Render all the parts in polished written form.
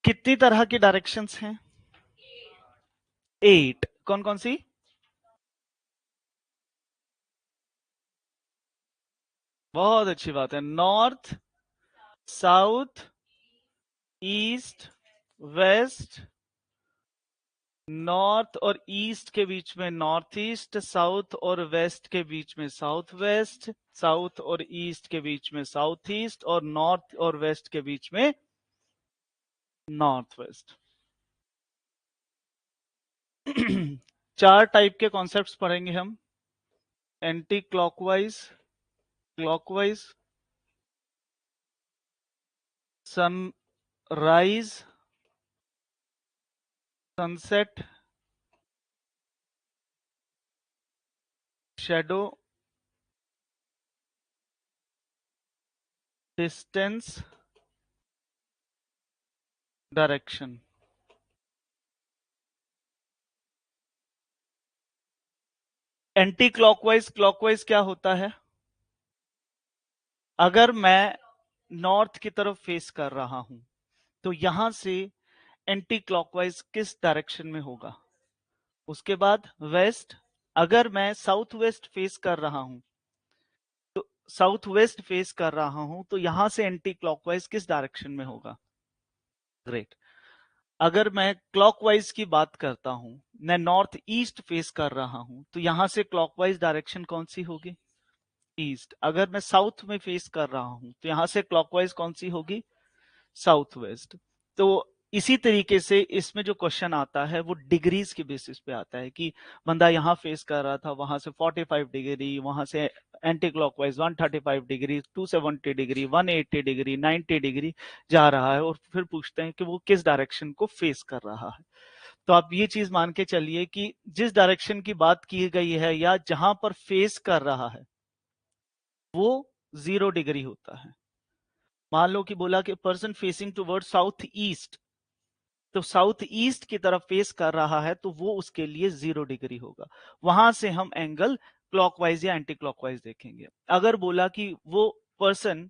कितनी तरह की डायरेक्शंस हैं? 8। कौन कौन सी? बहुत अच्छी बात है। North, south, east, west, north और ईस्ट के बीच में नॉर्थ ईस्ट, साउथ और वेस्ट के बीच में साउथ वेस्ट, साउथ और ईस्ट के बीच में साउथ ईस्ट, और नॉर्थ और वेस्ट के बीच में नॉर्थ वेस्ट। 4 टाइप के कॉन्सेप्ट्स पढ़ेंगे हम। Anticlockwise, clockwise, sunrise, sunset, shadow, distance, direction. Anticlockwise, clockwise क्या होता है? अगर मैं नॉर्थ की तरफ फेस कर रहा हूं तो यहां से एंटी क्लॉकवाइज किस डायरेक्शन में होगा? उसके बाद वेस्ट, अगर मैं साउथ वेस्ट फेस कर रहा हूं तो साउथ वेस्ट फेस कर रहा हूं तो यहां से एंटी क्लॉकवाइज किस डायरेक्शन में होगा? ग्रेट। अगर मैं क्लॉकवाइज की बात करता हूं, मैं नॉर्थ ईस्ट फेस कर रहा हूं तो यहां से क्लॉकवाइज डायरेक्शन कौन सी होगी? ईस्ट। अगर मैं साउथ में फेस कर रहा हूं तो यहां से क्लॉकवाइज कौन सी होगी? South west. तो इसी तरीके से इसमें जो क्वेश्चन आता है वो डिग्रीज के बेसिस पे आता है कि बंदा यहाँ फेस कर रहा था, वहां से 45 डिग्री, वहां से anti clockwise 135 degree, 270 degree, 180 degree, 90 degree जा रहा है, और फिर पूछते हैं कि वो किस डायरेक्शन को फेस कर रहा है। तो आप ये चीज मान के चलिए कि जिस डायरेक्शन की बात की गई है या जहां पर फेस कर रहा है वो 0 डिग्री होता है। मान लो कि बोला कि person facing toward south east, तो साउथ ईस्ट की तरफ फेस कर रहा है तो वो उसके लिए 0 डिग्री होगा। वहां से हम एंगल क्लॉकवाइज या एंटी क्लॉकवाइज देखेंगे। अगर बोला कि वो पर्सन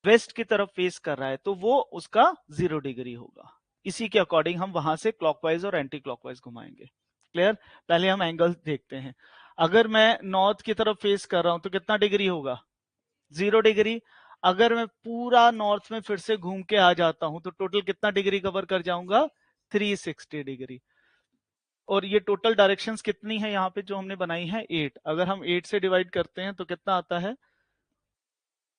वेस्ट की तरफ फेस कर रहा है तो वो उसका 0 डिग्री होगा। इसी के अकॉर्डिंग हम वहां से क्लॉकवाइज और एंटी क्लॉकवाइज घुमाएंगे। क्लियर? पहले हम एंगल देखते हैं। अगर मैं नॉर्थ की तरफ फेस कर रहा हूं तो कितना डिग्री होगा? 0 डिग्री। अगर मैं पूरा नॉर्थ में फिर से घूम के आ जाता हूं तो टोटल कितना डिग्री कवर कर जाऊंगा? 360 डिग्री। और ये टोटल डायरेक्शंस कितनी है यहाँ पे जो हमने बनाई है? 8। अगर हम 8 से डिवाइड करते हैं तो कितना आता है?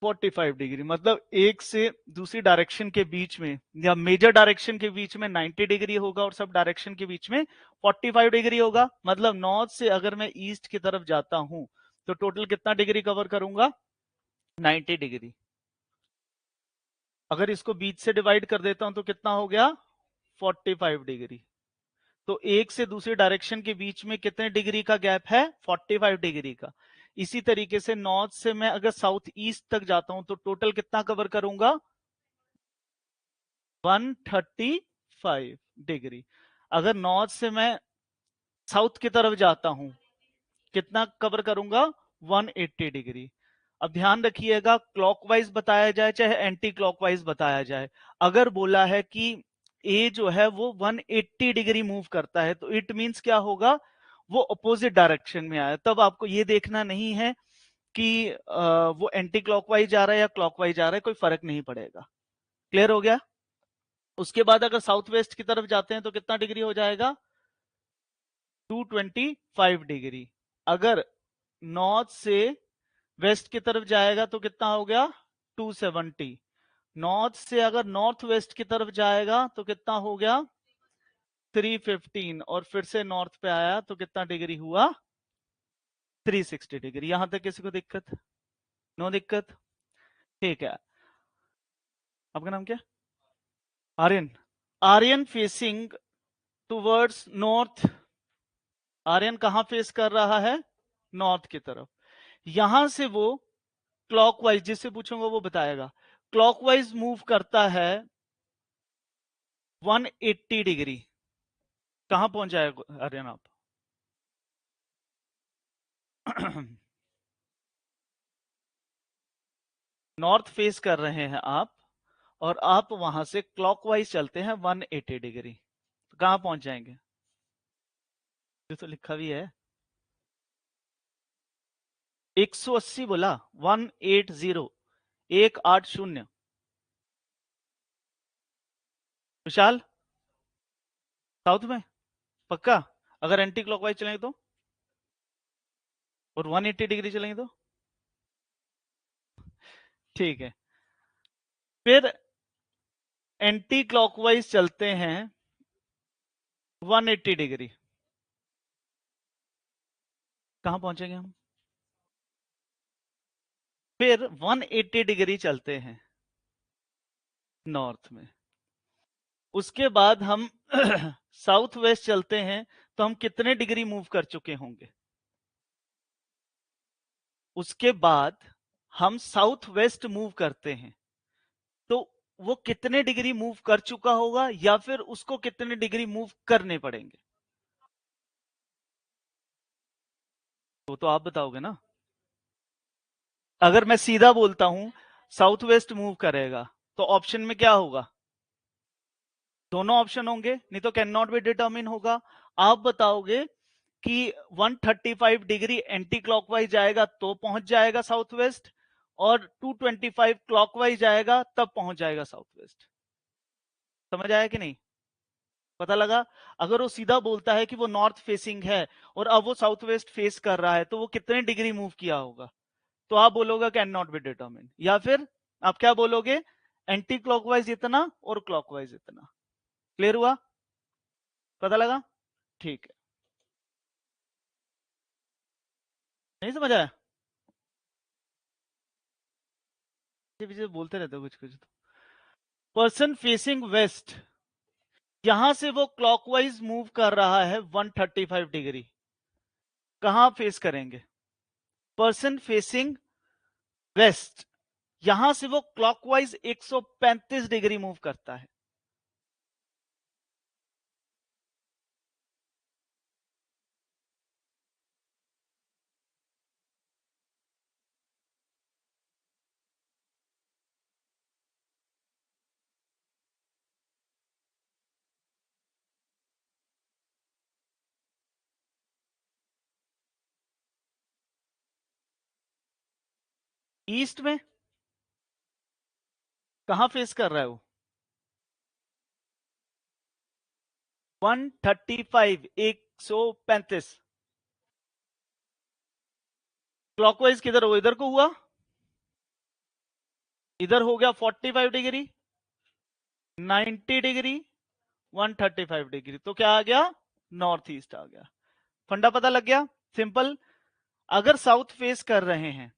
45 डिग्री। मतलब एक से दूसरी डायरेक्शन के बीच में या मेजर डायरेक्शन के बीच में 90 डिग्री होगा और सब डायरेक्शन के बीच में 45 डिग्री होगा। मतलब नॉर्थ से अगर मैं ईस्ट की तरफ जाता हूं तो टोटल कितना डिग्री कवर करूंगा? 90 डिग्री। अगर इसको बीच से डिवाइड कर देता हूं तो कितना हो गया? 45 डिग्री। तो एक से दूसरी डायरेक्शन के बीच में कितने डिग्री का गैप है? 45 डिग्री का। इसी तरीके से नॉर्थ से मैं अगर साउथ ईस्ट तक जाता हूं तो टोटल कितना कवर करूंगा? 135 डिग्री। अगर नॉर्थ से मैं साउथ की तरफ जाता हूं कितना कवर करूंगा? 180 डिग्री। अब ध्यान रखिएगा, क्लॉकवाइज बताया जाए चाहे एंटी क्लॉकवाइज बताया जाए, अगर बोला है कि ए जो है वो 180 डिग्री मूव करता है तो इट मींस क्या होगा? वो अपोजिट डायरेक्शन में आया। तब आपको ये देखना नहीं है कि वो एंटी क्लॉकवाइज जा रहा है या क्लॉकवाइज जा रहा है, कोई फर्क नहीं पड़ेगा। क्लियर हो गया? उसके बाद अगर साउथ वेस्ट की तरफ जाते हैं तो कितना डिग्री हो जाएगा? 225 डिग्री। अगर नॉर्थ से वेस्ट की तरफ जाएगा तो कितना हो गया? 270। नॉर्थ से अगर नॉर्थ वेस्ट की तरफ जाएगा तो कितना हो गया? 315। और फिर से नॉर्थ पे आया तो कितना डिग्री हुआ? 360 डिग्री। यहां तक किसी को दिक्कत? नो दिक्कत? ठीक है। आपका नाम क्या? Aryan. Aryan facing towards north. Aryan कहां फेस कर रहा है? नॉर्थ की तरफ। यहां से वो क्लॉकवाइज, जिससे पूछूंगा वो बताएगा, क्लॉकवाइज मूव करता है 180 डिग्री। कहां पहुंच जाएगा आर्यन आप? नॉर्थ फेस कर रहे हैं आप और आप वहां से क्लॉकवाइज चलते हैं 180 डिग्री, तो कहां पहुंच जाएंगे? ये तो लिखा भी है 180 बोला, 180, 180। विशाल, साउथ में पक्का? अगर एंटी क्लॉकवाइज चलेंगे तो, और 180 डिग्री चलेंगे तो? ठीक है, फिर एंटी क्लॉकवाइज चलते हैं 180 डिग्री, कहां पहुंचेंगे हम? फिर 180 डिग्री चलते हैं नॉर्थ में, उसके बाद हम साउथ वेस्ट चलते हैं, तो हम कितने डिग्री मूव कर चुके होंगे? उसके बाद हम साउथ वेस्ट मूव करते हैं, तो वो कितने डिग्री मूव कर चुका होगा, या फिर उसको कितने डिग्री मूव करने पड़ेंगे? तो आप बताओगे ना। अगर मैं सीधा बोलता हूं साउथ वेस्ट मूव करेगा, तो ऑप्शन में क्या होगा? दोनों ऑप्शन होंगे, नहीं तो कैन नॉट बी डिटर्मिन होगा। आप बताओगे कि 135 डिग्री एंटी क्लॉकवाइज जाएगा तो पहुंच जाएगा साउथ वेस्ट, और 225 क्लॉकवाइज जाएगा तब पहुंच जाएगा साउथ वेस्ट। समझ आया कि नहीं? पता लगा? अगर वो सीधा बोलता है कि वो नॉर्थ फेसिंग है और अब वो साउथ वेस्ट फेस कर रहा है, तो वो कितने डिग्री मूव किया होगा? तो आप बोलोगे कैन नॉट बी डिटर्मिन, या फिर आप क्या बोलोगे? एंटी क्लॉकवाइज इतना और क्लॉकवाइज इतना। क्लियर हुआ? पता लगा? ठीक है। नहीं समझ आया? पीछे पीछे बोलते रहते हो कुछ कुछ तो। पर्सन फेसिंग वेस्ट, यहां से वो क्लॉकवाइज मूव कर रहा है 135 डिग्री, कहां फेस करेंगे? पर्सन फेसिंग वेस्ट, यहां से वो क्लॉकवाइज 135 डिग्री मूव करता है। ईस्ट में कहां फेस कर रहा है वो? 135, 135। क्लॉकवाइज किधर हो? इधर को हुआ, इधर हो गया 45 डिग्री, 90 डिग्री, 135 डिग्री, तो क्या आ गया? नॉर्थ ईस्ट आ गया। फंडा पता लग गया? सिंपल। अगर साउथ फेस कर रहे हैं,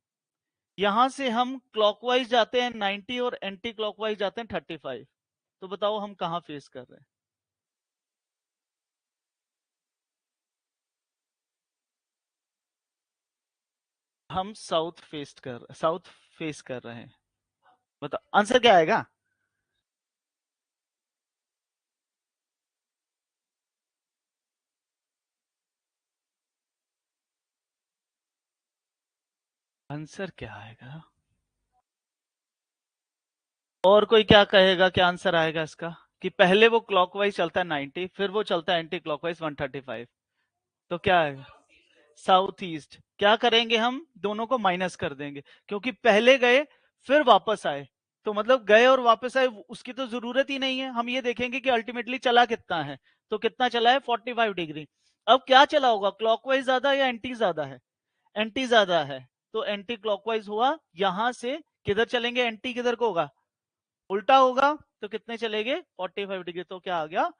यहां से हम क्लॉकवाइज जाते हैं 90 और एंटी क्लॉकवाइज जाते हैं 35, तो बताओ हम कहां फेस कर रहे हैं? हम साउथ फेस कर रहे हैं। बताओ आंसर क्या आएगा? आंसर क्या आएगा? और कोई क्या कहेगा, क्या आंसर आएगा इसका? कि पहले वो क्लॉकवाइज चलता है 90, फिर वो चलता है एंटी क्लॉकवाइज 135, तो क्या आएगा? South east. क्या करेंगे हम? दोनों को माइनस कर देंगे, क्योंकि पहले गए फिर वापस आए, तो मतलब गए और वापस आए उसकी तो जरूरत ही नहीं है। हम ये देखेंगे कि अल्टीमेटली चला कितना है, तो कितना चला है? 45 डिग्री। अब क्या चला होगा, क्लॉकवाइज ज्यादा या एंटी ज्यादा है? एंटी ज्यादा है, तो एंटी क्लॉकवाइज हुआ। यहां से किधर चलेंगे? एंटी किधर को होगा? उल्टा होगा, तो कितने चलेंगे? 45 डिग्री, तो क्या आ गया?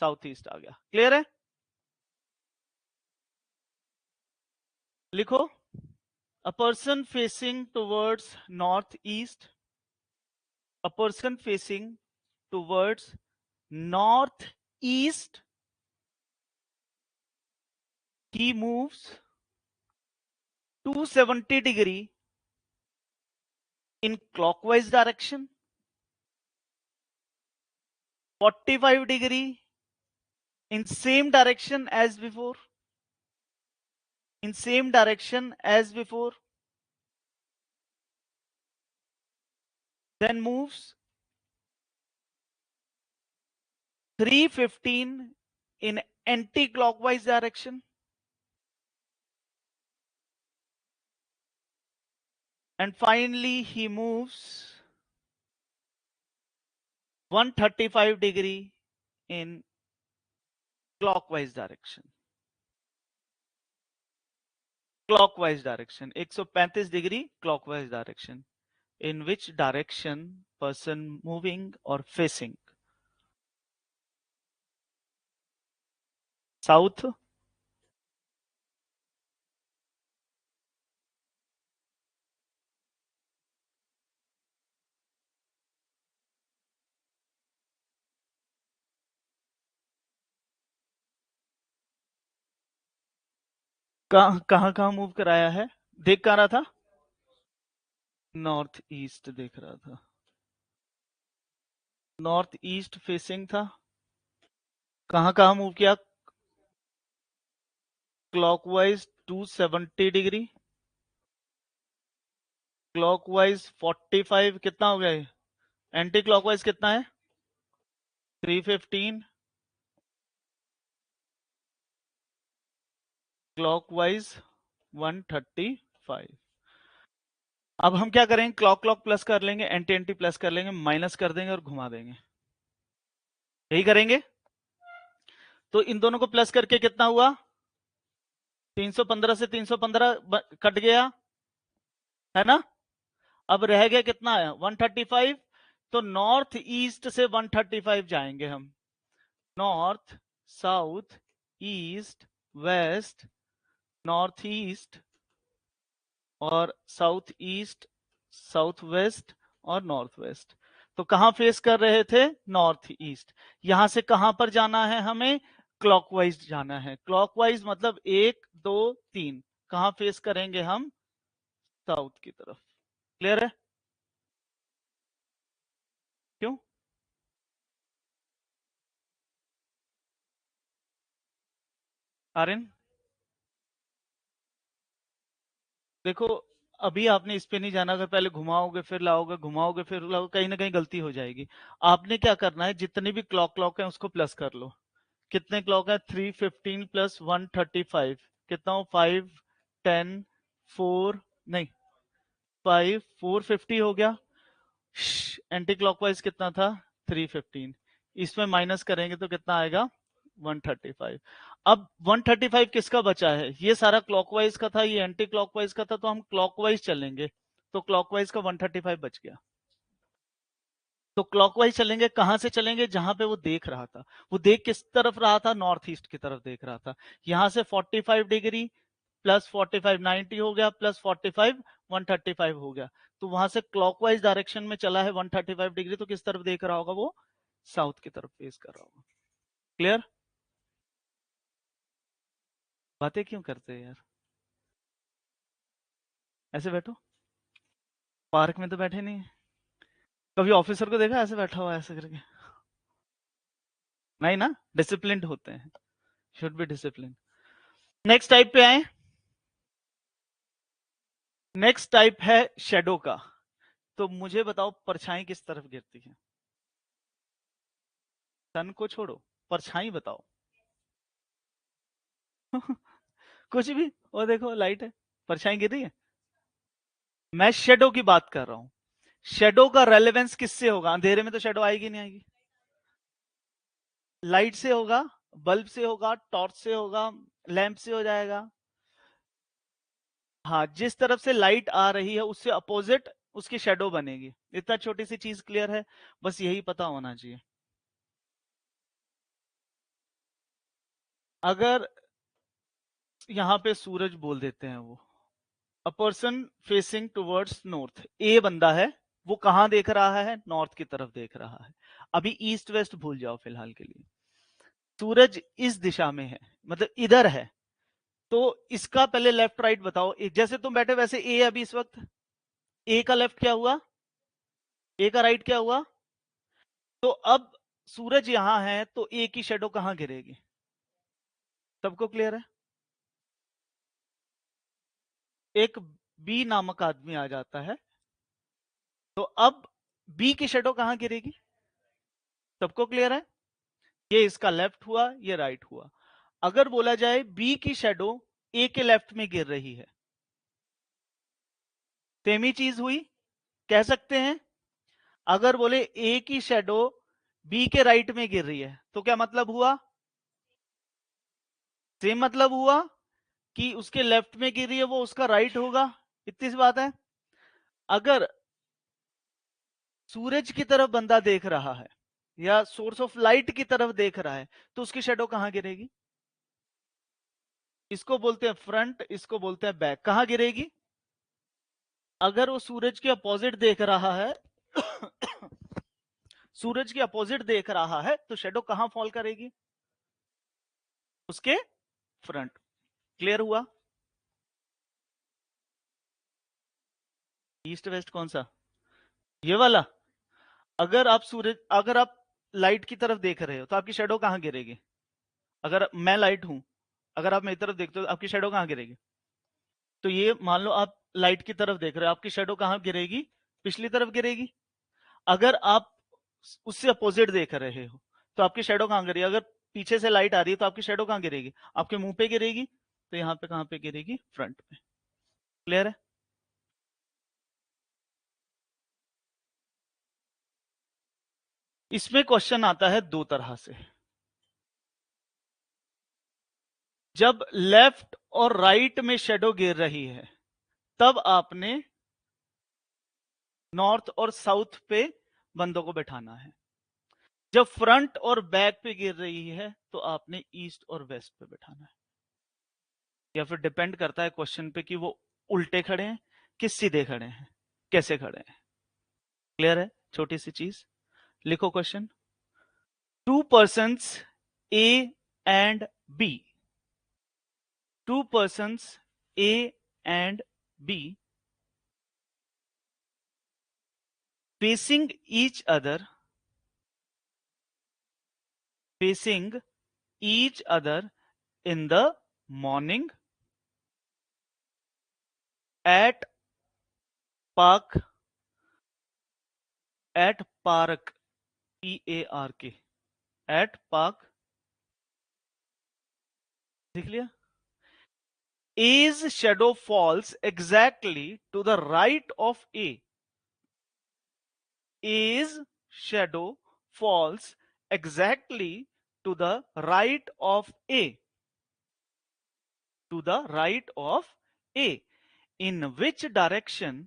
साउथ ईस्ट आ गया। क्लियर है? लिखो। A person facing towards northeast, a person facing towards northeast, he moves 270 degree in clockwise direction, 45 degree in same direction as before, in same direction as before, then moves 3:15 in anti-clockwise direction, and finally he moves 135 in clockwise direction. Clockwise direction, 135 clockwise direction. In which direction person moving or facing? South? कहां move कराया है? देख कहां रहा था? North east देख रहा था। नॉर्थ ईस्ट फेसिंग था। कहां मूव किया? क्लॉकवाइज 270 क्लॉकवाइज 45 कितना हो गया? एंटी क्लॉकवाइज कितना है? 315 क्लॉकवाइज 135। अब हम क्या करेंगे? क्लॉक प्लस कर लेंगे, एंटी एंटी प्लस कर लेंगे, माइनस कर देंगे और घुमा देंगे। यही करेंगे। तो इन दोनों को प्लस करके कितना हुआ? 315 से 315 कट गया है ना। अब रह गया कितना है? 135। तो नॉर्थ ईस्ट से 135 जाएंगे हम। North, south, east, west, north east और साउथ ईस्ट, साउथ वेस्ट और नॉर्थ वेस्ट। तो कहां फेस कर रहे थे? North east. यहां से कहां पर जाना है हमें? क्लॉकवाइज जाना है। क्लॉकवाइज मतलब 1 2 3। कहां फेस करेंगे हम? साउथ की तरफ। क्लियर है? क्यों? आर्यन देखो, अभी आपने इस पे नहीं जाना। अगर पहले घुमाओगे फिर लाओगे, घुमाओगे फिर लाओगे, कहीं ना कहीं गलती हो जाएगी। आपने क्या करना है? जितनी भी क्लॉक है उसको प्लस कर लो। कितने क्लॉक है? 315 प्लस 135 कितना हो? 5 10 4 नहीं 5 450 हो गया। एंटी क्लॉकवाइज कितना था? 315। इसमें माइनस करेंगे तो कितना आएगा? 135। अब 135 किसका बचा है? ये सारा क्लॉकवाइज का था, ये एंटी क्लॉकवाइज का था, तो हम क्लॉकवाइज चलेंगे। तो क्लॉकवाइज का 135 बच गया। तो क्लॉकवाइज चलेंगे। कहां से चलेंगे? जहां पे वो देख रहा था। वो देख किस तरफ रहा था? नॉर्थ ईस्ट की तरफ देख रहा था। यहां से 45 प्लस 45 90 हो गया, प्लस 45 135 हो गया। तो वहां से क्लॉकवाइज डायरेक्शन में चला है 135 तो किस तरफ देख रहा होगा वो? साउथ की तरफ फेस कर रहा होगा। क्लियर? बातें क्यों करते हैं यार? ऐसे बैठो। पार्क में तो बैठे नहीं है। कभी ऑफिसर को देखा ऐसे बैठा हुआ ऐसे करके? नहीं ना, डिसिप्लिन होते हैं। Should be discipline. Next type पे आए। नेक्स्ट टाइप है शेडो का। तो मुझे बताओ परछाई किस तरफ गिरती है? सन को छोड़ो, परछाई बताओ। कुछ भी। वो देखो लाइट है, परछाई गिर रही है। मैं शेडो की बात कर रहा हूं। शेडो का रेलेवेंस किससे होगा? अंधेरे में तो शेडो आएगी नहीं आएगी। लाइट से होगा, बल्ब से होगा, टॉर्च से होगा, लैंप से हो जाएगा। हाँ, जिस तरफ से लाइट आ रही है उससे अपोजिट उसकी शेडो बनेगी। इतना छोटी सी चीज क्लियर है? बस यही पता होना चाहिए। अगर यहां पे सूरज बोल देते हैं वो, a person facing towards north, a बंदा है, वो कहां देख रहा है? नॉर्थ की तरफ देख रहा है। अभी ईस्ट वेस्ट भूल जाओ फिलहाल के लिए। सूरज इस दिशा में है, मतलब इधर है। तो इसका पहले लेफ्ट राइट बताओ। जैसे तुम बैठे वैसे ए अभी इस वक्त। ए का लेफ्ट क्या हुआ? ए का राइट क्या हुआ? तो अब सूरज यहां है तो ए की शेडो कहां गिरेगी? सबको क्लियर है? एक बी नामक आदमी आ जाता है, तो अब बी की शेडो कहां गिरेगी? सबको क्लियर है? ये इसका लेफ्ट हुआ, ये राइट हुआ। अगर बोला जाए बी की शेडो ए के लेफ्ट में गिर रही है, सेम ही चीज हुई, कह सकते हैं। अगर बोले ए की शेडो बी के राइट में गिर रही है, तो क्या मतलब हुआ? सेम मतलब हुआ कि उसके लेफ्ट में गिर रही है, वो उसका राइट होगा। इतनी सी बात है। अगर सूरज की तरफ बंदा देख रहा है या सोर्स ऑफ लाइट की तरफ देख रहा है, तो उसकी शेडो कहां गिरेगी? इसको बोलते हैं फ्रंट, इसको बोलते हैं बैक। कहां गिरेगी? अगर वो सूरज के अपोजिट देख रहा है सूरज के अपोजिट देख रहा है, तो शेडो कहां फॉल करेगी? उसके फ्रंट। क्लियर हुआ? ईस्ट वेस्ट कौन सा? ये वाला। अगर आप लाइट की तरफ देख रहे हो, तो आपकी शेडो कहां गिरेगी? अगर मैं लाइट हूं, अगर आप मेरी तरफ देखते हो, तो आपकी शेडो कहां गिरेगी? तो ये मान लो आप लाइट की तरफ देख रहे हो, आपकी शेडो कहां गिरेगी? पिछली तरफ गिरेगी। अगर आप उससे अपोजिट देख रहे हो, तो आपकी शेडो कहां गिरेगी? अगर पीछे से लाइट आ रही है, तो आपकी शेडो कहां गिरेगी? आपके मुंह पे गिरेगी। तो यहाँ पे कहां पे गिरेगी? फ्रंट पे। क्लियर है? इसमें क्वेश्चन आता है दो तरह से। जब लेफ्ट और राइट में शेडो गिर रही है, तब आपने नॉर्थ और साउथ पे बंदों को बैठाना है। जब फ्रंट और बैक पे गिर रही है, तो आपने ईस्ट और वेस्ट पे बैठाना है। या फिर डिपेंड करता है क्वेश्चन पे कि वो उल्टे खड़े हैं कि सीधे खड़े हैं, कैसे खड़े हैं। क्लियर है? छोटी सी चीज। लिखो question. Two persons A and B, two persons A and B facing each other, facing each other in the morning at park, at park, PARK, at park। देख लिया? A's shadow falls exactly to the right of A. A's shadow falls exactly to the right of A. To the right of A. In which direction?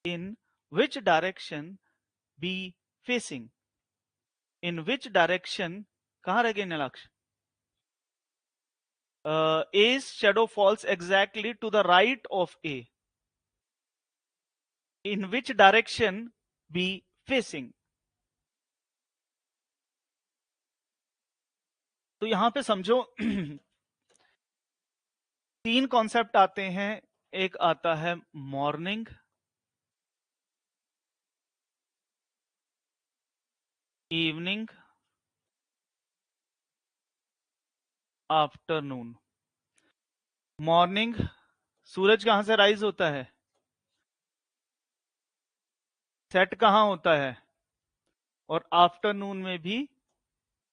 In which direction be facing? In which direction? कहां रह गए Nilaksh? A's shadow falls exactly to the right of A. In which direction be facing? तो यहां पे समझो तीन concept आते हैं। एक आता है मॉर्निंग, इवनिंग, आफ्टरनून। मॉर्निंग, सूरज कहां से राइज होता है? सेट कहां होता है? और आफ्टरनून में भी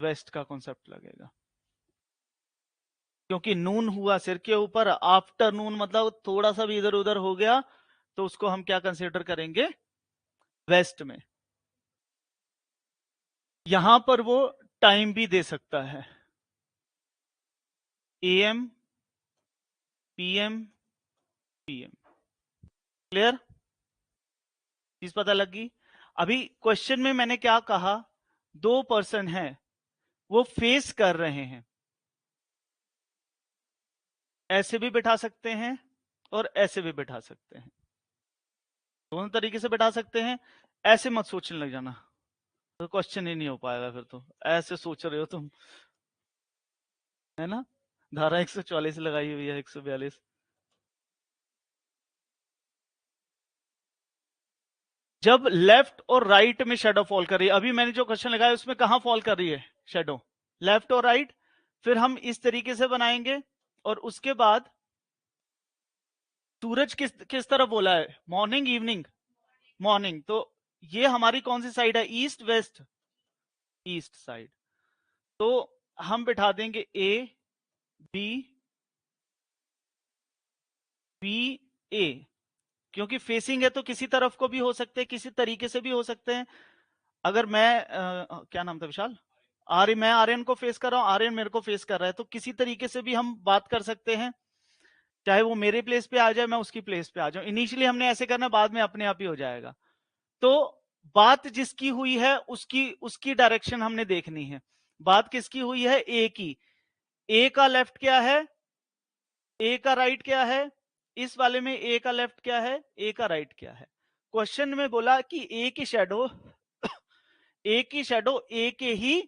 वेस्ट का कॉन्सेप्ट लगेगा, क्योंकि नून हुआ सिर के ऊपर, आफ्टरनून मतलब थोड़ा सा भी इधर उधर हो गया, तो उसको हम क्या कंसीडर करेंगे? वेस्ट में। यहां पर वो टाइम भी दे सकता है, AM, PM, PM। क्लियर? चीज पता लगी? अभी क्वेश्चन में मैंने क्या कहा? दो पर्सन हैं, वो फेस कर रहे हैं। ऐसे भी बिठा सकते हैं और ऐसे भी बिठा सकते हैं, दोनों तरीके से बिठा सकते हैं। ऐसे मत सोचने लग जाना, तो क्वेश्चन ही नहीं हो पाएगा फिर। तो ऐसे सोच रहे हो तुम, है ना? धारा 144 लगाई हुई है, 142। जब लेफ्ट और राइट में शेडो फॉल कर रही है, अभी मैंने जो क्वेश्चन लगाया उसमें कहां फॉल कर रही है शेडो? लेफ्ट और राइट। फिर हम इस तरीके से बनाएंगे, और उसके बाद सूरज किस तरफ बोला है? Morning, evening, morning. तो ये हमारी कौन सी साइड है? East, west? East side. तो हम बिठा देंगे ए बी बी ए, क्योंकि फेसिंग है तो किसी तरफ को भी हो सकते हैं, किसी तरीके से भी हो सकते हैं। अगर मैं क्या नाम था विशाल, आर्य, मैं आर्यन को फेस कर रहा हूँ, आर्यन मेरे को फेस कर रहा है, तो किसी तरीके से भी हम बात कर सकते हैं, चाहे वो मेरे प्लेस पे आ जाए, मैं उसकी प्लेस पे आ जाऊं। इनिशियली हमने ऐसे करना, बाद में अपने आप ही हो जाएगा। तो बात जिसकी हुई है उसकी उसकी डायरेक्शन हमने देखनी है। बात किसकी हुई है? ए की। ए का लेफ्ट क्या है, ए का राइट क्या है? इस वाले में ए का लेफ्ट क्या है, ए का राइट क्या है? क्वेश्चन में बोला कि ए की शैडो ए की शैडो ए के ही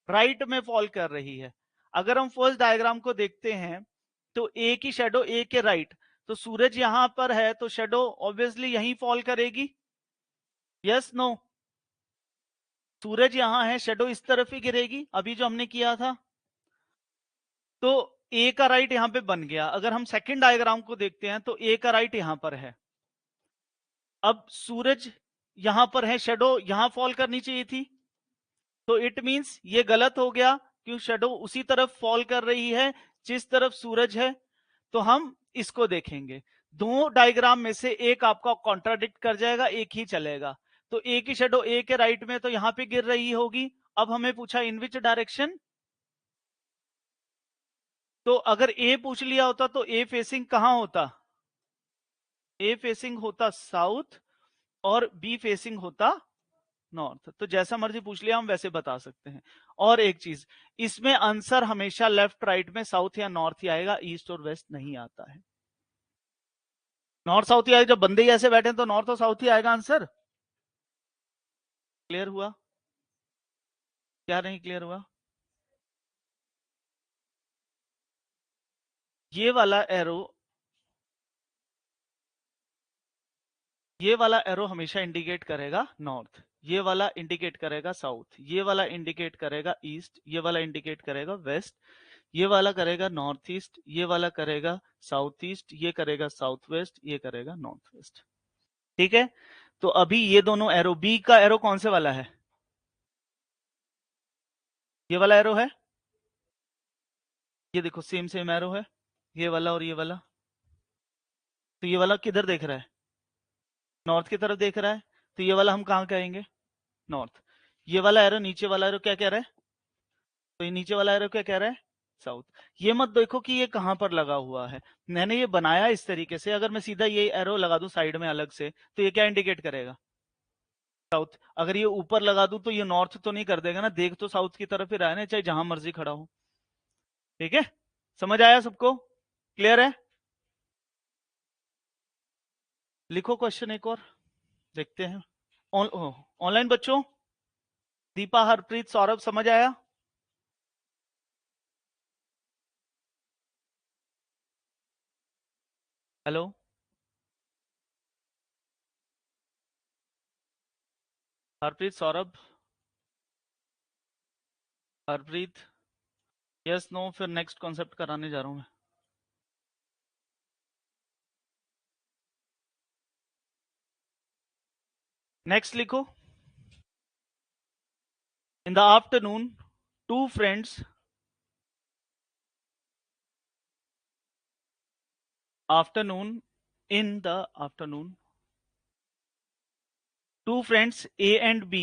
राइट में फॉल कर रही है। अगर हम फर्स्ट डायग्राम को देखते हैं तो ए की शैडो ए के राइट, तो सूरज यहां पर है तो शैडो ऑब्वियसली यहीं फॉल करेगी। Yes no? सूरज यहां है, शैडो इस तरफ ही गिरेगी, अभी जो हमने किया था। तो ए का राइट यहां पे बन गया। अगर हम सेकंड डायग्राम को देखते हैं तो ए का राइट यहां पर है। अब सूरज यहां पर है, शैडो यहां फॉल करनी चाहिए थी, तो इट मींस ये गलत हो गया, क्यों शैडो उसी तरफ फॉल कर रही है जिस तरफ सूरज है। तो हम इसको देखेंगे, दो डायग्राम में से एक आपका कॉन्ट्राडिक्ट कर जाएगा, एक ही चलेगा। तो ए की शैडो ए के राइट में तो यहां पे गिर रही होगी। अब हमें पूछा इन विच डायरेक्शन, तो अगर ए पूछ लिया होता तो ए फेसिंग कहां होता? ए फेसिंग होता साउथ और बी फेसिंग होता नॉर्थ। तो जैसा मर्जी पूछ लिया हम वैसे बता सकते हैं। और एक चीज, इसमें आंसर हमेशा लेफ्ट राइट में साउथ या नॉर्थ ही आएगा, ईस्ट और वेस्ट नहीं आता है। नॉर्थ साउथ ही आएगा, जब बंदे ही ऐसे बैठे हैं तो नॉर्थ और साउथ ही आएगा आंसर। क्लियर हुआ? क्या नहीं क्लियर हुआ? ये वाला एरो, ये वाला एरो हमेशा इंडिकेट करेगा नॉर्थ, ये वाला इंडिकेट करेगा साउथ, ये वाला इंडिकेट करेगा ईस्ट, ये वाला इंडिकेट करेगा वेस्ट, ये वाला करेगा नॉर्थ ईस्ट, ये वाला करेगा साउथ ईस्ट, ये करेगा साउथ वेस्ट, ये करेगा नॉर्थ वेस्ट। ठीक है? तो अभी ये दोनों एरो, बी का एरो कौन से वाला है? ये वाला एरो है। ये देखो सेम सेम एरो है, ये वाला और ये वाला। तो ये वाला किधर देख रहा है? नॉर्थ की तरफ देख रहा है। तो ये वाला हम कहां कहेंगे? नॉर्थ। ये वाला एरो, नीचे वाला एरो क्या कह रहा है? तो ये नीचे वाला एरो क्या कह रहा है? साउथ। ये मत देखो कि ये कहां पर लगा हुआ है, मैंने ये बनाया इस तरीके से। अगर मैं सीधा ये एरो लगा दूं साइड में अलग से, तो ये क्या इंडिकेट करेगा? साउथ। अगर ये ऊपर लगा दूं तो ये नॉर्थ तो नहीं कर देगा ना, देख तो साउथ की तरफ ही रहा है ना, चाहे जहां मर्जी खड़ा हो। ठीक है? समझ आया सबको? क्लियर है? लिखो क्वेश्चन एक और, देखते हैं। ऑनलाइन बच्चों, दीपा, हरप्रीत, सौरभ, समझ आया? Hello? Harpreet, Saurabh, Harpreet, yes no? फिर नेक्स्ट कॉन्सेप्ट कराने जा रहा हूं मैं। नेक्स्ट लिखो। In the afternoon, two friends afternoon in the afternoon, two friends A and B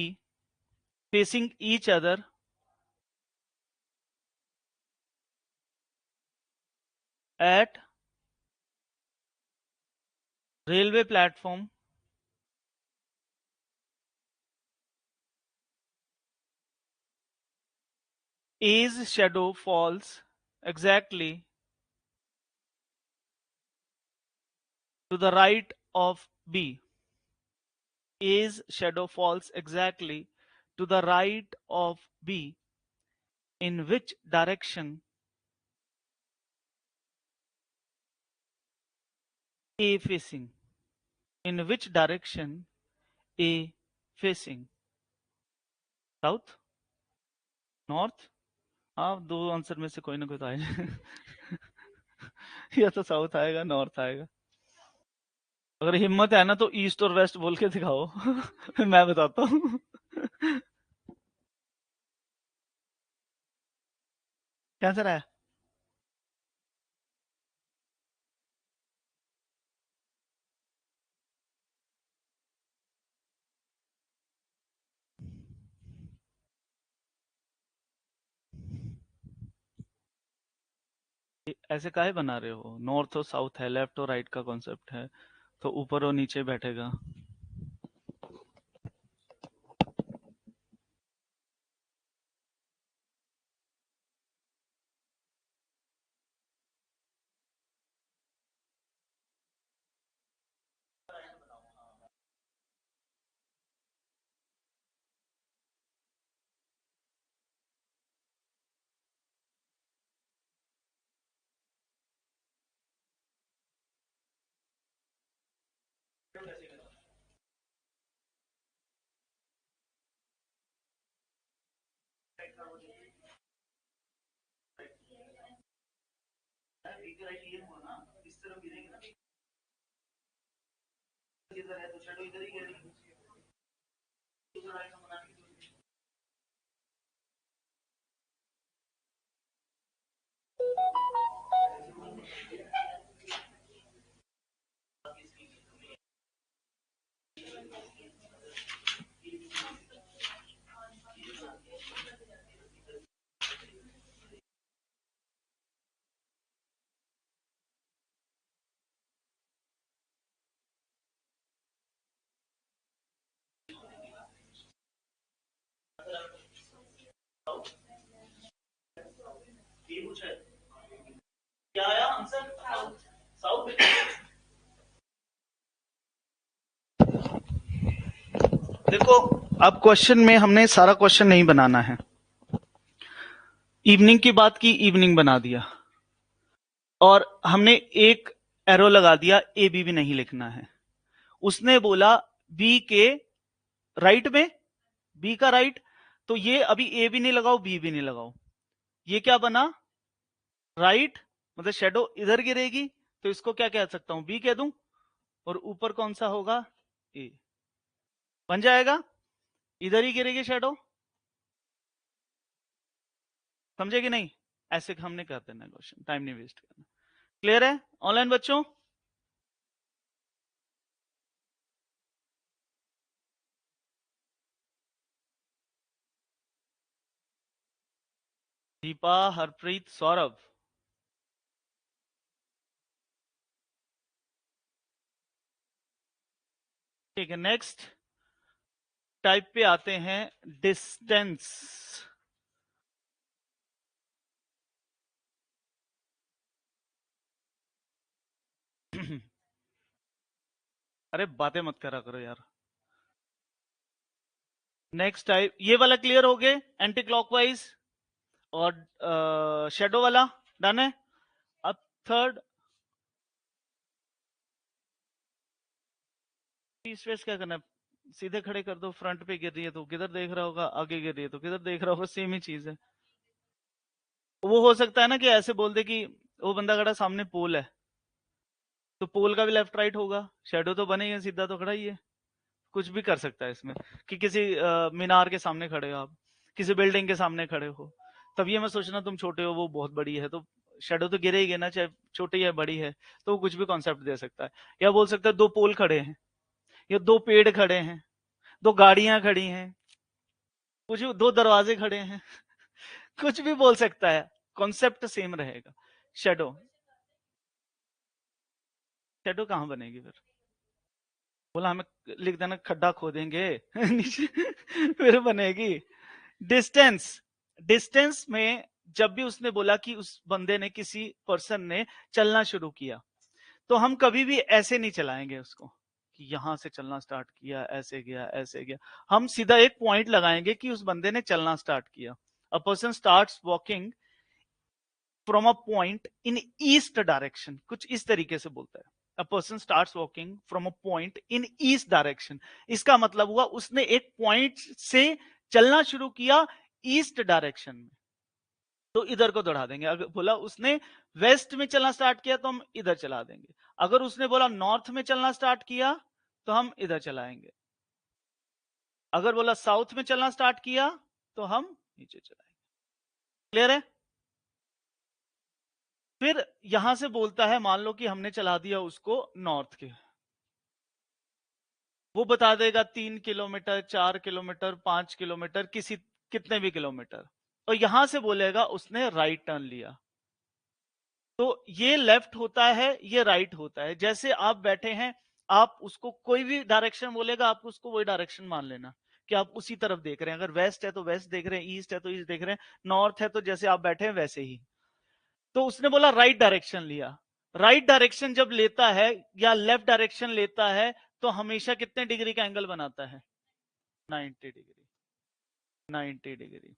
facing each other at railway platform A's shadow falls exactly to the right of B. A's shadow falls exactly to the right of B. In which direction A facing? In which direction A facing? South? North? हाँ, दो answer में से कोई ना कोई तो आएगा। या तो साउथ आएगा, नॉर्थ आएगा। अगर हिम्मत है ना तो ईस्ट और वेस्ट बोल के दिखाओ। मैं बताता हूँ। क्या आंसर आया? ऐसे काहे बना रहे हो? नॉर्थ और साउथ है, लेफ्ट और राइट का कॉन्सेप्ट है, तो ऊपर और नीचे बैठेगा। क्या आया आंसर? साउथ। देखो, अब क्वेश्चन में हमने सारा क्वेश्चन नहीं बनाना है। इवनिंग की बात की, इवनिंग बना दिया, और हमने एक एरो लगा दिया, ए बी भी नहीं लिखना है। उसने बोला बी के राइट में, बी का राइट, तो ये अभी ए भी नहीं लगाओ, बी भी नहीं लगाओ, ये क्या बना? राइट, मतलब शेडो इधर गिरेगी, तो इसको क्या कह सकता हूं? बी कह दूं, और ऊपर कौन सा होगा? ए। बन जाएगा, इधर ही गिरेगी शेडो। समझे कि नहीं? ऐसे हमने कर देना क्वेश्चन, टाइम नहीं वेस्ट करना। क्लियर है ऑनलाइन बच्चों? दीपा, हरप्रीत, सौरभ। ठीक है, नेक्स्ट टाइप पे आते हैं, डिस्टेंस। अरे बातें मत करा करो यार। नेक्स्ट टाइप, ये वाला क्लियर हो गए, एंटी क्लॉकवाइज और शेडो वाला डन है। अब थर्ड, स्पेस क्या करना है? सीधे खड़े कर दो, फ्रंट पे गिर रही है तो किधर देख रहा होगा, आगे गिर रही है तो किधर देख रहा होगा, सेम ही चीज है। वो हो सकता है ना कि ऐसे बोल दे कि वो बंदा खड़ा सामने पोल है, तो पोल का भी लेफ्ट राइट होगा, शेडो तो बनेगा, सीधा तो खड़ा ही है। कुछ भी कर सकता है इसमें, कि किसी मीनार के सामने खड़े हो आप, किसी बिल्डिंग के सामने खड़े हो, तब ये मत सोचना तुम छोटे हो वो बहुत बड़ी है, तो शेडो तो गिरेगी ना, चाहे छोटी या बड़ी है। तो वो कुछ भी कॉन्सेप्ट दे सकता है, या बोल सकता है दो पोल खड़े हैं, या दो पेड़ खड़े हैं, दो गाड़ियां खड़ी हैं, कुछ दो दरवाजे खड़े हैं। कुछ भी बोल सकता है, कॉन्सेप्ट सेम रहेगा। शेडो, शेडो कहाँ बनेगी फिर? बोला हमें लिख देना खड्डा खोदेंगे नीचे फिर बनेगी। डिस्टेंस, डिस्टेंस में जब भी उसने बोला कि उस बंदे ने, किसी पर्सन ने चलना शुरू किया, तो हम कभी भी ऐसे नहीं चलाएंगे उसको कि यहां से चलना स्टार्ट किया, ऐसे गया, ऐसे गया। हम सीधा एक पॉइंट लगाएंगे कि उस बंदे ने चलना स्टार्ट किया। A person starts walking from a point in east direction, कुछ इस तरीके से बोलता है। A person starts walking from a point in east direction, इसका मतलब हुआ उसने एक पॉइंट से चलना शुरू किया ईस्ट डायरेक्शन में, तो इधर को दौड़ा देंगे। अगर बोला उसने वेस्ट में चलना स्टार्ट किया तो हम इधर चला देंगे। अगर उसने बोला नॉर्थ में चलना स्टार्ट किया तो हम इधर चलाएंगे। अगर बोला साउथ में चलना स्टार्ट किया तो हम नीचे चलाएंगे। क्लियर है? फिर यहां से बोलता है, मान लो कि हमने चला दिया उसको नॉर्थ के, वो बता देगा 3 किलोमीटर, 4 किलोमीटर, 5 किलोमीटर, किसी कितने भी किलोमीटर, और यहां से बोलेगा उसने राइट टर्न लिया। तो ये लेफ्ट होता है, ये राइट होता है। जैसे आप बैठे हैं, आप उसको कोई भी डायरेक्शन बोलेगा, आप उसको वही डायरेक्शन मान लेना कि आप उसी तरफ देख रहे हैं। अगर वेस्ट है तो वेस्ट देख रहे हैं, ईस्ट है तो ईस्ट देख रहे हैं, नॉर्थ है तो जैसे आप बैठे हैं वैसे ही। तो उसने बोला राइट डायरेक्शन लिया। राइट डायरेक्शन जब लेता है या लेफ्ट डायरेक्शन लेता है तो हमेशा कितने डिग्री का एंगल बनाता है? 90 डिग्री। 90 डिग्री।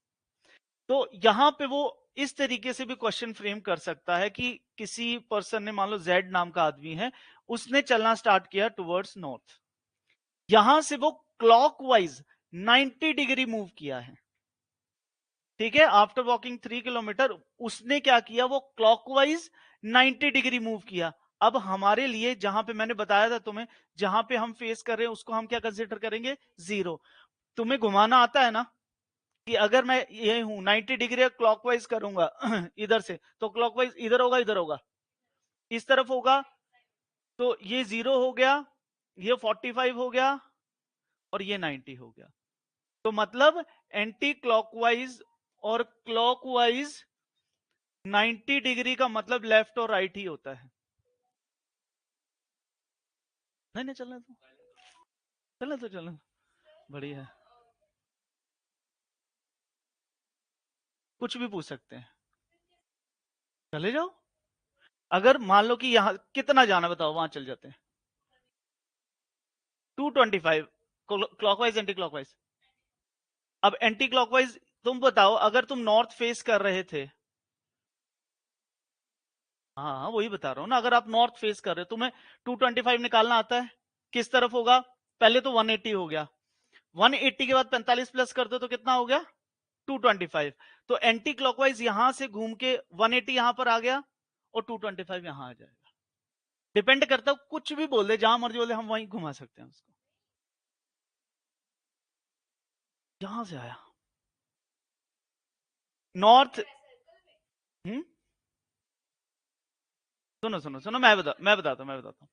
तो यहां पे वो इस तरीके से भी क्वेश्चन फ्रेम कर सकता है कि किसी पर्सन ने, मान लो जेड नाम का आदमी है, उसने चलना स्टार्ट किया टुवर्ड्स नॉर्थ, यहां से वो क्लॉकवाइज 90 डिग्री मूव किया है। ठीक है, आफ्टर वॉकिंग 3 किलोमीटर उसने क्या किया, वो क्लॉकवाइज 90 डिग्री मूव किया। अब हमारे लिए जहां पे मैंने बताया था तुम्हें, जहां पे हम फेस कर रहे हैं उसको हम क्या कंसिडर करेंगे? जीरो। तुम्हें घुमाना आता है ना, कि अगर मैं ये हूं 90 डिग्री क्लॉकवाइज करूंगा इधर से, तो क्लॉकवाइज इधर होगा, इधर होगा, इस तरफ होगा, तो ये 0 हो गया, ये 45 हो गया, और ये 90 हो गया। तो मतलब एंटी क्लॉकवाइज और क्लॉकवाइज 90 डिग्री का मतलब लेफ्ट और राइट ही होता है। नहीं नहीं, चलने तो, चलने तो, चलने, बढ़िया है। कुछ भी पूछ सकते हैं, चले जाओ। अगर मान लो कि यहां कितना जाना बताओ, वहां चल जाते हैं। 225 क्लॉकवाइज एंटी क्लॉकवाइज। अब एंटी क्लॉकवाइज तुम बताओ, अगर तुम नॉर्थ फेस कर रहे थे, हाँ हाँ वही बता रहा हूँ ना, अगर आप नॉर्थ फेस कर रहे हो, तुम्हें 225 निकालना आता है, किस तरफ होगा? पहले तो 180 हो गया, 180 के बाद 45 प्लस कर दो तो कितना हो गया? 225। तो एंटी क्लॉकवाइज यहां से घूम के 180 यहां पर आ गया, और 225 यहां आ जाएगा। डिपेंड करता है, कुछ भी बोल दे, जहां मर्जी बोले, हम वहीं घुमा सकते हैं उसको। जहां से आया नॉर्थ। हम्म, सुनो सुनो सुनो, मैं बताता हूं।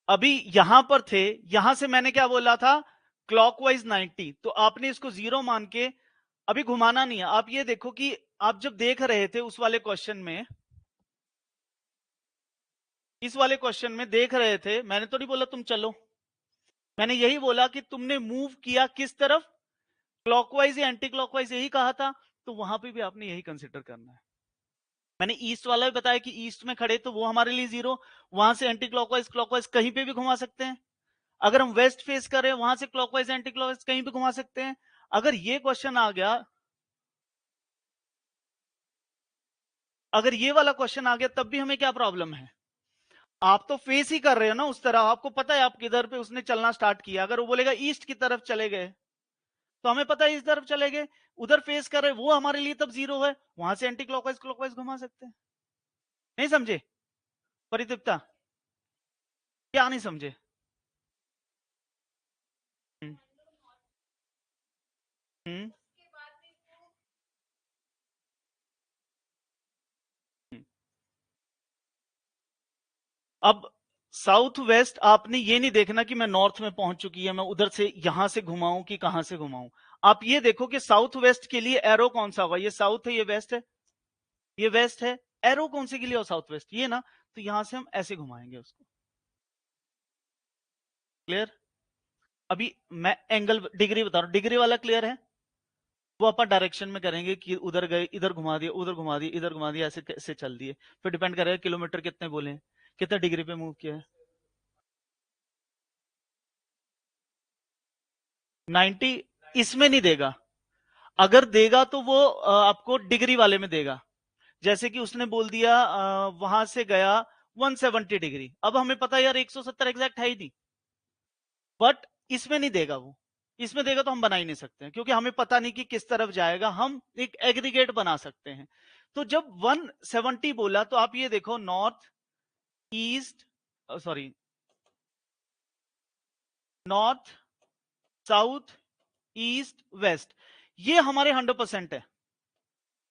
अभी यहां पर थे, यहां से मैंने क्या बोला था? क्लॉकवाइज 90, तो आपने इसको 0 मान के अभी घुमाना नहीं है। आप ये देखो कि आप जब देख रहे थे उस वाले क्वेश्चन में, इस वाले क्वेश्चन में देख रहे थे, मैंने तो नहीं बोला तुम चलो, मैंने यही बोला कि तुमने मूव किया किस तरफ, क्लॉकवाइज या एंटी क्लॉकवाइज, यही कहा था। तो वहां पे भी आपने यही कंसिडर करना है। मैंने ईस्ट वाला भी बताया कि ईस्ट में खड़े तो वो हमारे लिए 0, वहां से एंटी क्लॉकवाइज क्लॉकवाइज कहीं पे भी घुमा सकते हैं। अगर हम वेस्ट फेस कर रहे हैं, वहां से क्लॉकवाइज एंटी क्लॉकवाइज कहीं भी घुमा सकते हैं। अगर ये क्वेश्चन आ गया, अगर ये वाला क्वेश्चन आ गया, तब भी हमें क्या प्रॉब्लम है? आप तो फेस ही कर रहे हो ना उस तरह, आपको पता है आप किधर पे उसने चलना स्टार्ट किया। अगर वो बोलेगा ईस्ट की तरफ चले गए, तो हमें पता है इस तरफ चले गए, उधर फेस कर रहे, वो हमारे लिए तब 0 है, वहां से एंटी क्लॉकवाइज क्लॉकवाइज घुमा सकते हैं। नहीं समझे परितिप्ता? क्या नहीं समझे? हम्म, हम्म, हम्म। अब साउथ वेस्ट आपने ये नहीं देखना कि मैं नॉर्थ में पहुंच चुकी है, मैं उधर से यहां से घुमाऊं कि कहां से घुमाऊं। आप ये देखो कि साउथ वेस्ट के लिए एरो कौन सा होगा? ये साउथ है, ये वेस्ट है, ये वेस्ट है। एरो कौन से के लिए हो? साउथ वेस्ट, ये ना। तो यहां से हम ऐसे घुमाएंगे उसको। क्लियर? अभी मैं एंगल डिग्री बता रहा हूं, डिग्री वाला क्लियर है? वो अपन डायरेक्शन में करेंगे कि उधर गए, इधर घुमा दिया, उधर घुमा दिया, इधर घुमा दिया, ऐसे कैसे चल दिए। फिर डिपेंड करेगा किलोमीटर कितने बोले, कितने डिग्री पे मूव किया है। 90 इसमें नहीं देगा। अगर देगा तो वो आपको डिग्री वाले में देगा। जैसे कि उसने बोल दिया वहां से गया 170 डिग्री, अब हमें पता है यार 170 एग्जैक्ट है ही नहीं, बट इसमें नहीं देगा वो। इसमें देगा तो हम बना ही नहीं सकते हैं, क्योंकि हमें पता नहीं कि किस तरफ जाएगा। हम एक एग्रीगेट बना सकते हैं। तो जब 170 बोला, तो आप ये देखो, north east, sorry, north south east waste, ये हमारे 100% है।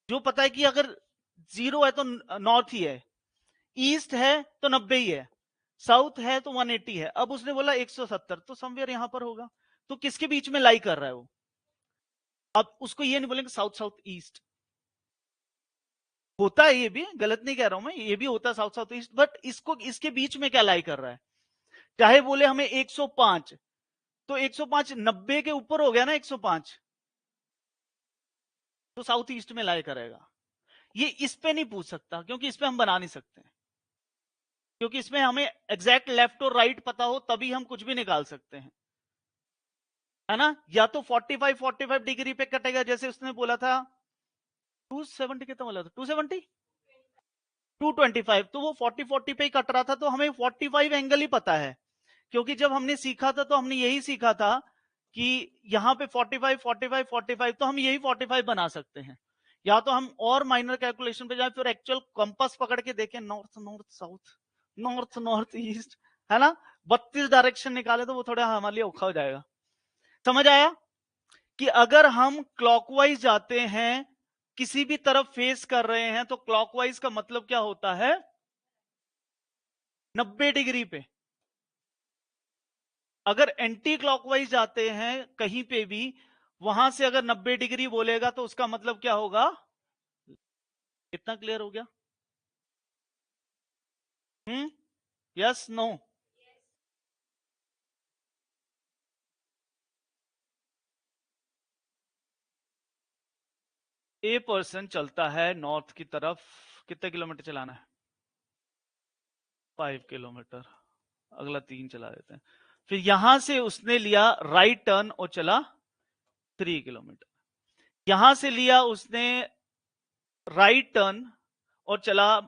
जो पता है कि अगर 0 है तो नॉर्थ ही है, ईस्ट है तो 90 ही है, साउथ है तो 180 है, अब उसने बोला 170, तो समवेयर यहां पर होगा। तो किसके बीच में लाई कर रहा है वो? अब उसको ये नहीं बोलेंगे साउथ साउथ ईस्ट, होता है ये भी, गलत नहीं कह रहा हूं मैं, ये भी होता है साउथ साउथ ईस्ट, बट इसको इसके बीच में क्या लाई कर रहा है? चाहे बोले हमें 105, तो 105 90 के ऊपर हो गया ना 105, तो साउथ ईस्ट में लाई करेगा। ये इस पे नहीं पूछ सकता क्योंकि इस पे हम बना नहीं सकते, क्योंकि इसमें हमें एग्जैक्ट लेफ्ट और राइट पता हो तभी हम कुछ भी निकाल सकते हैं, है ना? या तो 45 डिग्री पे कटेगा, जैसे उसने बोला था 270, कितना बोला था 270 225, तो वो 40 पे ही कट रहा था, तो हमें 45 एंगल ही पता है, क्योंकि जब हमने सीखा था तो हमने यही सीखा था कि यहाँ पे 45 तो हम यही 45 बना सकते हैं। या तो हम और माइनर कैलकुलेशन पे जाए, फिर एक्चुअल कंपास पकड़ के देखें, north north south, north north east, है ना? 32 डायरेक्शन निकाले तो वो थोड़ा हमारे लिए औखा हो जाएगा। समझ आया कि अगर हम क्लॉकवाइज जाते हैं, किसी भी तरफ फेस कर रहे हैं, तो क्लॉकवाइज का मतलब क्या होता है? 90 डिग्री पे। अगर एंटी क्लॉकवाइज जाते हैं कहीं पे भी, वहां से अगर 90 डिग्री बोलेगा तो उसका मतलब क्या होगा? कितना क्लियर हो गया? Yes no? ए पर्सन चलता है नॉर्थ की तरफ, कितने किलोमीटर चलाना है? 5 किलोमीटर। अगला 3 चला देते हैं। फिर यहां से उसने लिया राइट टर्न और चला 3 किलोमीटर। यहां से लिया उसने राइट टर्न और चला,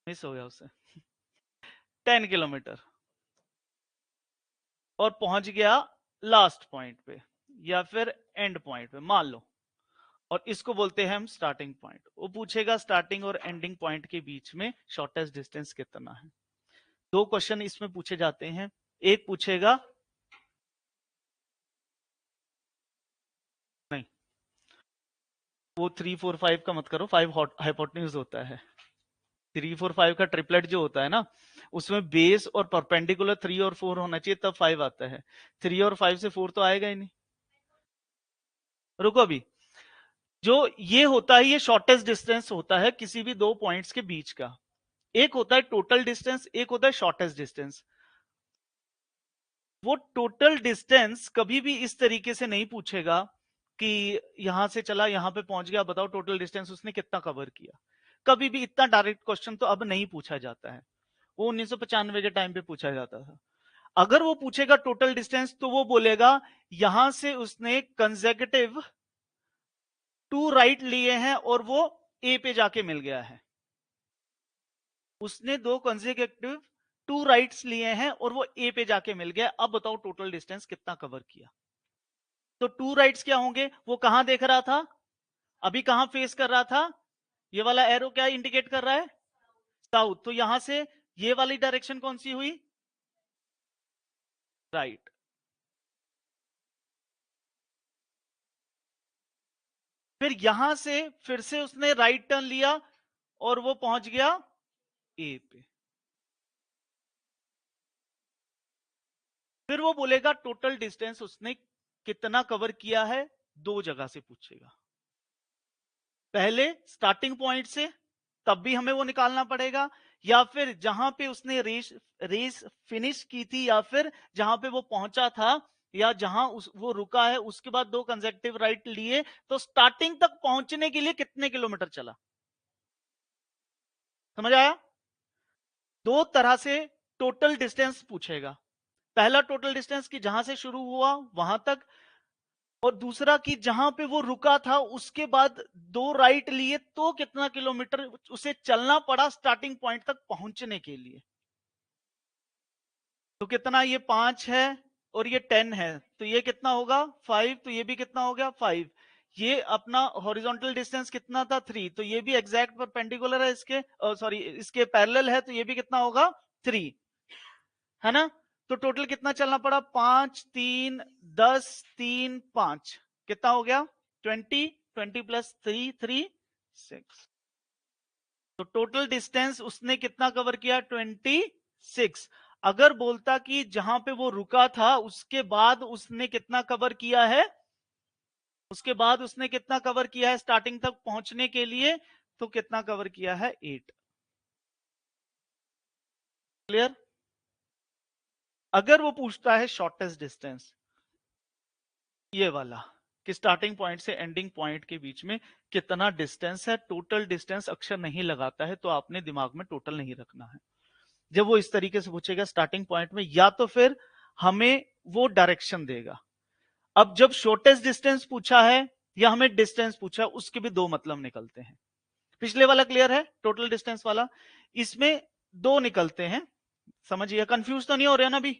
मिस हो गया उससे, 10 किलोमीटर, और पहुंच गया लास्ट पॉइंट पे या फिर एंड पॉइंट पे मान लो, और इसको बोलते हैं हम स्टार्टिंग पॉइंट। वो पूछेगा स्टार्टिंग और एंडिंग पॉइंट के बीच में शॉर्टेस्ट डिस्टेंस कितना है। 2 क्वेश्चन इसमें पूछे जाते हैं। एक पूछेगा, नहीं वो 3 4 5 का मत करो, 5 हाइपोटेन्यूज होता है। 3 4 5 का ट्रिपलेट जो होता है ना, उसमें बेस और परपेंडिकुलर 3 और 4 होना चाहिए, तब 5 आता है। 3 और 5 से 4 तो आएगा ही नहीं। रुको अभी, जो ये होता है ये शॉर्टेस्ट डिस्टेंस होता है किसी भी 2 पॉइंट्स के बीच का। एक होता है टोटल डिस्टेंस, एक होता है शॉर्टेस्ट डिस्टेंस। वो टोटल डिस्टेंस कभी भी इस तरीके से नहीं पूछेगा कि यहां से चला यहां पे पहुंच गया, बताओ टोटल डिस्टेंस उसने कितना कवर किया। कभी भी इतना डायरेक्ट क्वेश्चन तो अब नहीं पूछा जाता है, वो 1995 के टाइम पे पूछा जाता था। अगर वो पूछेगा टोटल डिस्टेंस तो वो बोलेगा यहां से उसने कंसेक्यूटिव 2 राइट लिए हैं और वो ए पे जाके मिल गया है। उसने 2 कंसेक्यूटिव 2 राइट्स लिए हैं और वो ए पे जाके मिल गया। अब बताओ टोटल डिस्टेंस कितना कवर किया। तो 2 राइट्स क्या होंगे? वो कहां देख रहा था, अभी कहां फेस कर रहा था? ये वाला एरो क्या इंडिकेट कर रहा है? साउथ। तो यहां से ये वाली डायरेक्शन कौन सी हुई? राइट। फिर यहां से फिर से उसने राइट टर्न लिया और वो पहुंच गया ए पे। फिर वो बोलेगा टोटल डिस्टेंस उसने कितना कवर किया है। 2 जगह से पूछेगा, पहले स्टार्टिंग पॉइंट से, तब भी हमें वो निकालना पड़ेगा, या फिर जहां पे उसने रेस रेस फिनिश की थी, या फिर जहां पे वो पहुंचा था, या जहां वो रुका है, उसके बाद 2 कंसेक्यूटिव राइट लिए, तो स्टार्टिंग तक पहुंचने के लिए कितने किलोमीटर चला। समझ आया? 2 तरह से टोटल डिस्टेंस पूछेगा। पहला टोटल डिस्टेंस की जहां से शुरू हुआ वहां तक, और दूसरा कि जहां पे वो रुका था उसके बाद 2 राइट लिए तो कितना किलोमीटर उसे चलना पड़ा स्टार्टिंग पॉइंट तक पहुंचने के लिए। तो कितना, ये 5 है और ये 10 है, तो ये कितना होगा 5, तो ये भी कितना हो गया 5। ये अपना हॉरिजॉन्टल डिस्टेंस कितना था 3, तो ये भी एग्जैक्ट परपेंडिकुलर है इसके, सॉरी इसके पैरेलल है, तो ये भी कितना होगा 3, है ना? तो टोटल कितना चलना पड़ा? 5 3 10 3 5, कितना हो गया 20, 20 + 3 3 26। तो टोटल डिस्टेंस उसने कितना कवर किया? 26। अगर बोलता कि जहां पे वो रुका था उसके बाद उसने कितना कवर किया है, उसके बाद उसने कितना कवर किया है स्टार्टिंग तक पहुंचने के लिए, तो कितना कवर किया है? 8। क्लियर? अगर वो पूछता है शॉर्टेस्ट डिस्टेंस, ये वाला, कि स्टार्टिंग पॉइंट से एंडिंग पॉइंट के बीच में कितना डिस्टेंस है, टोटल डिस्टेंस अक्षर नहीं लगाता है तो आपने दिमाग में टोटल नहीं रखना है। जब वो इस तरीके से पूछेगा स्टार्टिंग पॉइंट में, या तो फिर हमें वो डायरेक्शन देगा। अब जब शॉर्टेस्ट डिस्टेंस पूछा है या हमें डिस्टेंस पूछा है, उसके भी दो मतलब निकलते हैं। पिछले वाला क्लियर है, टोटल डिस्टेंस वाला, इसमें दो निकलते हैं। समझिए, कंफ्यूज तो नहीं हो रहे ना अभी?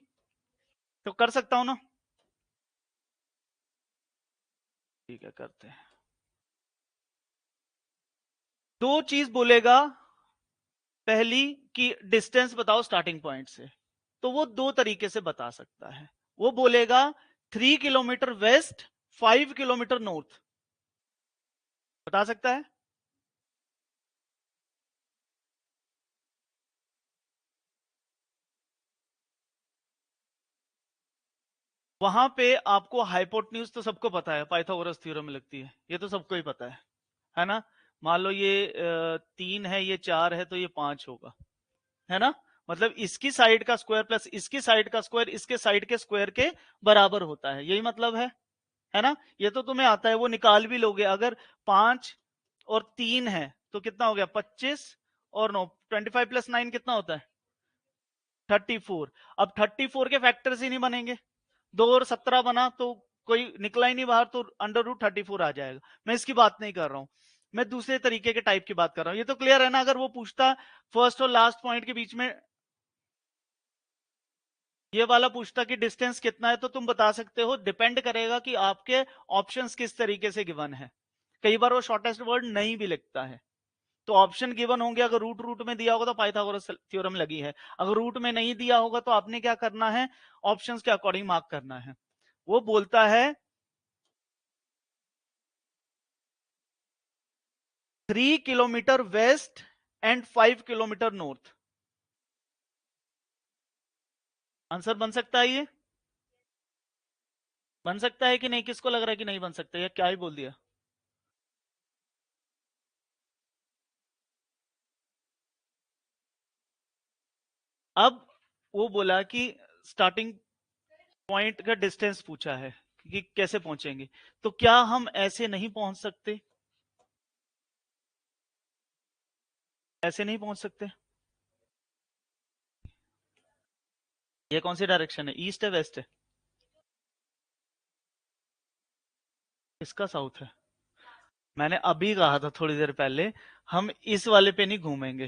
तो कर सकता हूं ना? ठीक है, करते हैं। दो चीज बोलेगा, पहली कि डिस्टेंस बताओ स्टार्टिंग पॉइंट से, तो वो दो तरीके से बता सकता है। वो बोलेगा 3 किलोमीटर वेस्ट, 5 किलोमीटर नॉर्थ, बता सकता है। वहां पे आपको हाइपोटेन्यूज तो सबको पता है, पाइथागोरस थ्योरम में लगती है, ये तो सबको ही पता है ना? मान लो ये 3 है, ये 4 है, तो ये 5 होगा, है ना? मतलब इसकी साइड का स्क्वायर प्लस इसकी साइड का स्क्वायर इसके साइड के स्क्वायर के बराबर होता है, यही मतलब है ना? ये तो तुम्हें आता है, वो निकाल भी लोगे। अगर 5 और 3 है तो कितना हो गया? 25 और 9, 25 प्लस 9 कितना होता है? 34। अब 34 के फैक्टर्स ही नहीं बनेंगे, 2 और 17 बना तो कोई निकला ही नहीं बाहर, तो √34 आ जाएगा। मैं इसकी बात नहीं कर रहा हूं, मैं दूसरे तरीके के टाइप की बात कर रहा हूं। ये तो क्लियर है ना? अगर वो पूछता फर्स्ट और लास्ट पॉइंट के बीच में, ये वाला पूछता कि डिस्टेंस कितना है, तो तुम बता सकते हो, डिपेंड करेगा कि आपके ऑप्शंस किस तरीके से गिवन है। कई बार वो शॉर्टेस्ट वर्ड नहीं भी लिखता है, तो ऑप्शन गिवन होंगे, अगर रूट रूट में दिया होगा तो पाइथागोरस थ्योरम लगी है, अगर रूट में नहीं दिया होगा तो आपने क्या करना है? ऑप्शंस के अकॉर्डिंग मार्क करना है। वो बोलता है 3 kilometre west and 5 kilometre north. Answer बन सकता है ये? बन सकता है कि नहीं? किसको लग रहा है कि नहीं बन सकता, या क्या ही बोल दिया? अब वो बोला कि स्टार्टिंग पॉइंट का डिस्टेंस पूछा है कि कैसे पहुंचेंगे, तो क्या हम ऐसे नहीं पहुंच सकते? ऐसे नहीं पहुंच सकते? ये कौन सी डायरेक्शन है? ईस्ट है, वेस्ट है? इसका साउथ है। मैंने अभी कहा था थोड़ी देर पहले, हम इस वाले पे नहीं घूमेंगे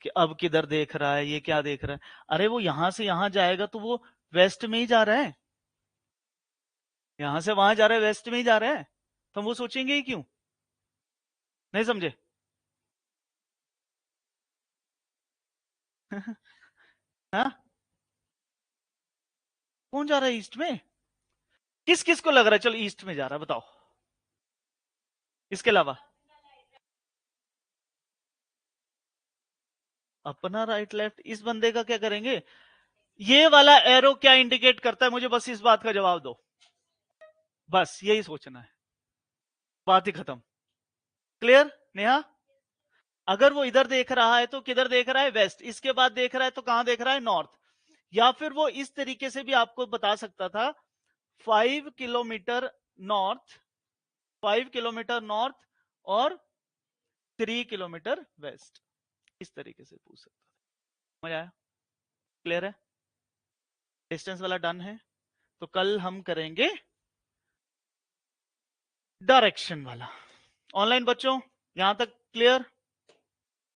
कि अब किधर देख रहा है, ये क्या देख रहा है। अरे वो यहां से यहां जाएगा तो वो वेस्ट में ही जा रहा है, यहां से वहां जा रहा है, वेस्ट में ही जा रहा है, तो हम वो सोचेंगे ही क्यों? नहीं समझे? हाँ? कौन जा रहा है ईस्ट में? किस किस को लग रहा है चलो ईस्ट में जा रहा है, बताओ, इसके अलावा? अपना राइट लेफ्ट, इस बंदे का क्या करेंगे? ये वाला एरो क्या इंडिकेट करता है, मुझे बस इस बात का जवाब दो, बस यही सोचना है, बात ही खत्म। क्लियर नेहा? अगर वो इधर देख रहा है तो किधर देख रहा है? वेस्ट। इसके बाद देख रहा है तो कहां देख रहा है? नॉर्थ। या फिर वो इस तरीके से भी आपको बता सकता था, 5 किलोमीटर नॉर्थ, 5 किलोमीटर नॉर्थ और 3 किलोमीटर वेस्ट, इस तरीके से पूछ सकता था। समझ आया? क्लियर है? डिस्टेंस वाला डन है। तो कल हम करेंगे डायरेक्शन वाला। ऑनलाइन बच्चों, यहां तक क्लियर?